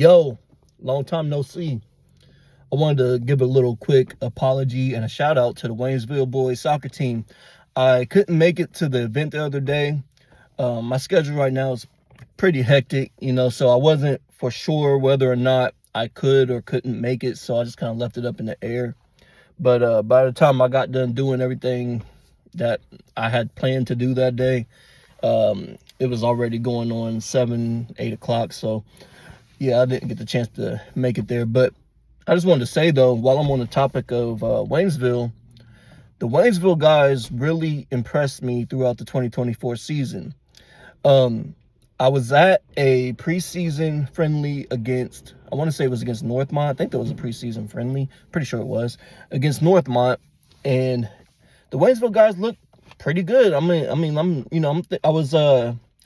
Yo, long time no see. I wanted to give a little quick apology and a shout out to the Waynesville boys soccer team. I couldn't make it to the event the other day. My schedule right now is pretty hectic, so I wasn't for sure whether or not I could or couldn't make it, so I just kind of left it up in the air. But by the time I got done doing everything that I had planned to do that day, it was already going on 8 o'clock, so yeah, I didn't get the chance to make it there. But I just wanted to say, though, while I'm on the topic of Waynesville, the Waynesville guys really impressed me throughout the 2024 season. I was at a preseason friendly against, I want to say it was against Northmont. I think there was a preseason friendly. Pretty sure it was against Northmont. And the Waynesville guys looked pretty good. I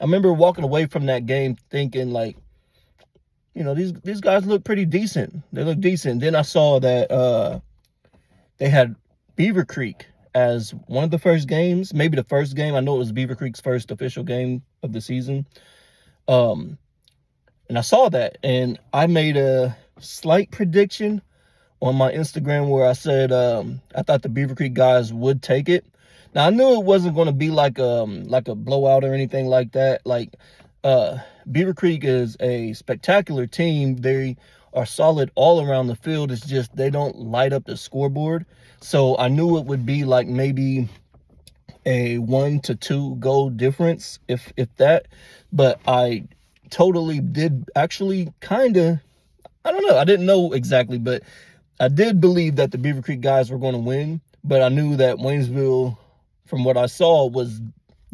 remember walking away from that game thinking, like, these guys look pretty decent. They look decent. Then I saw that they had Beaver Creek as one of the first games, maybe the first game. I know it was Beaver Creek's first official game of the season. And I saw that, and I made a slight prediction on my Instagram where I said I thought the Beaver Creek guys would take it. Now, I knew it wasn't going to be like a blowout or anything like that. Beaver Creek is a spectacular team. They are solid all around the field. It's just they don't light up the scoreboard. So I knew it would be like maybe a 1 to 2 goal difference, if that. But I totally did actually kind of, I don't know. I didn't know exactly, but I did believe that the Beaver Creek guys were going to win. But I knew that Waynesville, from what I saw, was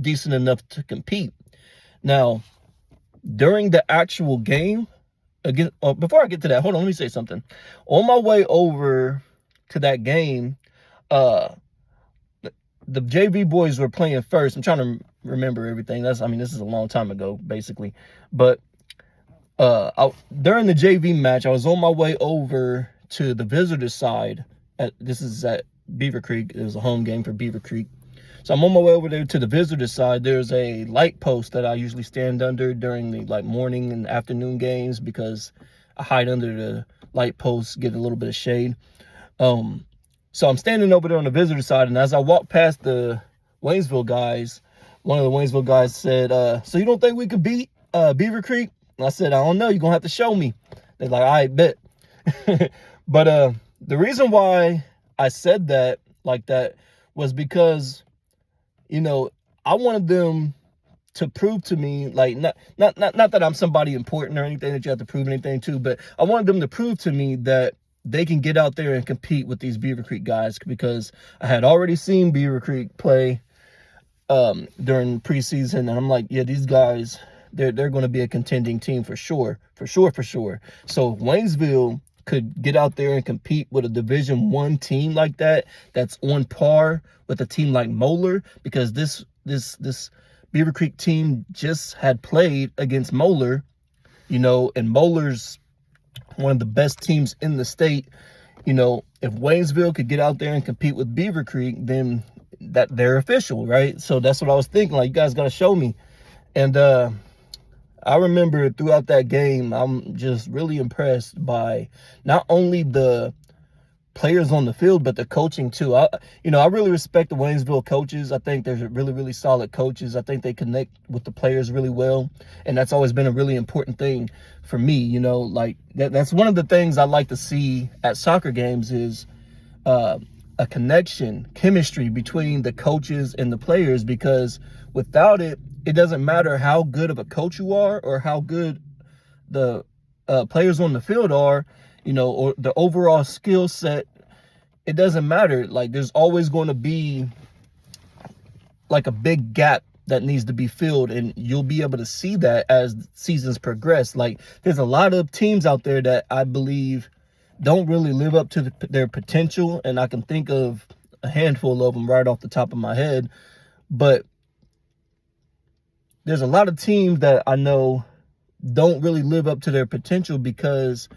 decent enough to compete. Now, during the actual game, again, before I get to that, hold on, let me say something. On my way over to that game, the JV boys were playing first. I'm trying to remember everything. This is a long time ago, basically. But during the JV match, I was on my way over to the visitor side. This is at Beaver Creek. It was a home game for Beaver Creek. So I'm on my way over there to the visitor side. There's a light post that I usually stand under during the morning and afternoon games because I hide under the light post, get a little bit of shade. So I'm standing over there on the visitor side, and as I walk past the Waynesville guys, one of the Waynesville guys said, so you don't think we could beat Beaver Creek? And I said, I don't know. You're going to have to show me. They're like, I bet. But the reason why I said that like that was because, I wanted them to prove to me, like, not that I'm somebody important or anything that you have to prove anything to, but I wanted them to prove to me that they can get out there and compete with these Beaver Creek guys, because I had already seen Beaver Creek play during preseason, and I'm like, yeah, these guys, they're going to be a contending team for sure. So if Waynesville could get out there and compete with a Division I team like that, that's on par with a team like Moeller, because this Beaver Creek team just had played against Moeller, and Moeller's one of the best teams in the state. If Waynesville could get out there and compete with Beaver Creek, then that they're official, right? So that's what I was thinking. Like, you guys got to show me. And I remember throughout that game, I'm just really impressed by not only the players on the field, but the coaching too. I really respect the Waynesville coaches. I think they're really, really solid coaches. I think they connect with the players really well. And that's always been a really important thing for me. That's one of the things I like to see at soccer games is a connection, chemistry between the coaches and the players, because without it, it doesn't matter how good of a coach you are or how good the players on the field are, or the overall skill set. It doesn't matter. Like, there's always going to be like a big gap that needs to be filled, and you'll be able to see that as seasons progress. Like, there's a lot of teams out there that I believe don't really live up to their potential, and I can think of a handful of them right off the top of my head. But there's a lot of teams that I know don't really live up to their potential because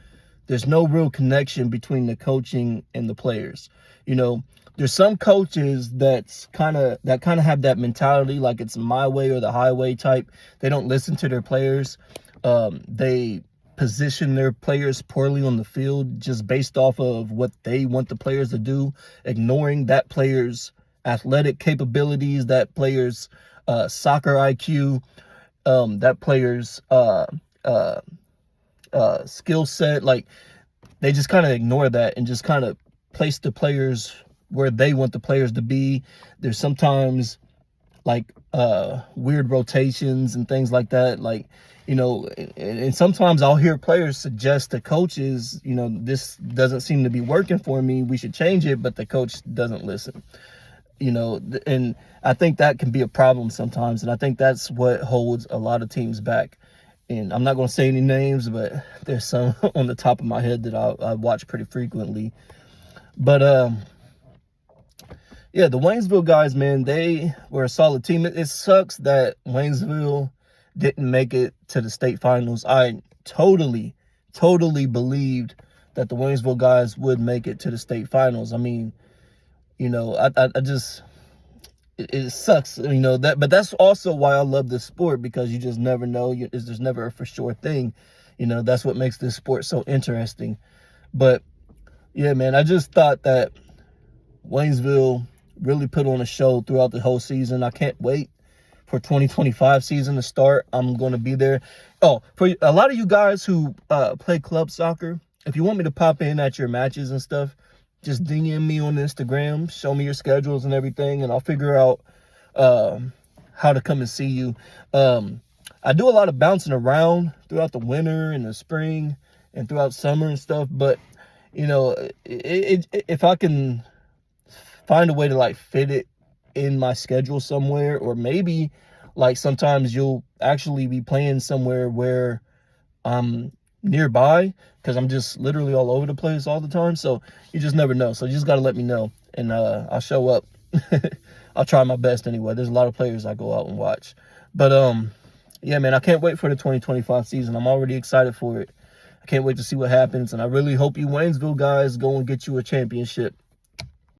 there's no real connection between the coaching and the players. There's some coaches that kind of have that mentality, like it's my way or the highway type. They don't listen to their players. They position their players poorly on the field just based off of what they want the players to do, ignoring that player's athletic capabilities, that player's soccer IQ, that player's uh, skill set. Like, they just kind of ignore that and just kind of place the players where they want the players to be. There's sometimes like weird rotations and things like that. Like, and sometimes I'll hear players suggest to coaches, this doesn't seem to be working for me, we should change it, but the coach doesn't listen. And I think that can be a problem sometimes, and I think that's what holds a lot of teams back. And I'm not going to say any names, but there's some on the top of my head that I watch pretty frequently. But yeah, the Waynesville guys, man, they were a solid team. It sucks that Waynesville didn't make it to the state finals. I totally believed that the Waynesville guys would make it to the state finals. I mean, I just, it sucks, but that's also why I love this sport, because you just never know. There's never a for sure thing. That's what makes this sport so interesting. But yeah, man, I just thought that Waynesville really put on a show throughout the whole season. I can't wait for 2025 season to start. I'm going to be there. Oh, for a lot of you guys who play club soccer, if you want me to pop in at your matches and stuff, just DM me on Instagram, show me your schedules and everything, and I'll figure out how to come and see you. I do a lot of bouncing around throughout the winter and the spring and throughout summer and stuff, but if I can find a way to like fit it in my schedule somewhere, or maybe like sometimes you'll actually be playing somewhere where I'm nearby, because I'm just literally all over the place all the time. So you just never know. So you just got to let me know, and I'll show up. I'll try my best anyway. There's a lot of players I go out and watch. But yeah, man, I can't wait for the 2025 season. I'm already excited for it. I can't wait to see what happens, and I really hope you Waynesville guys go and get you a championship.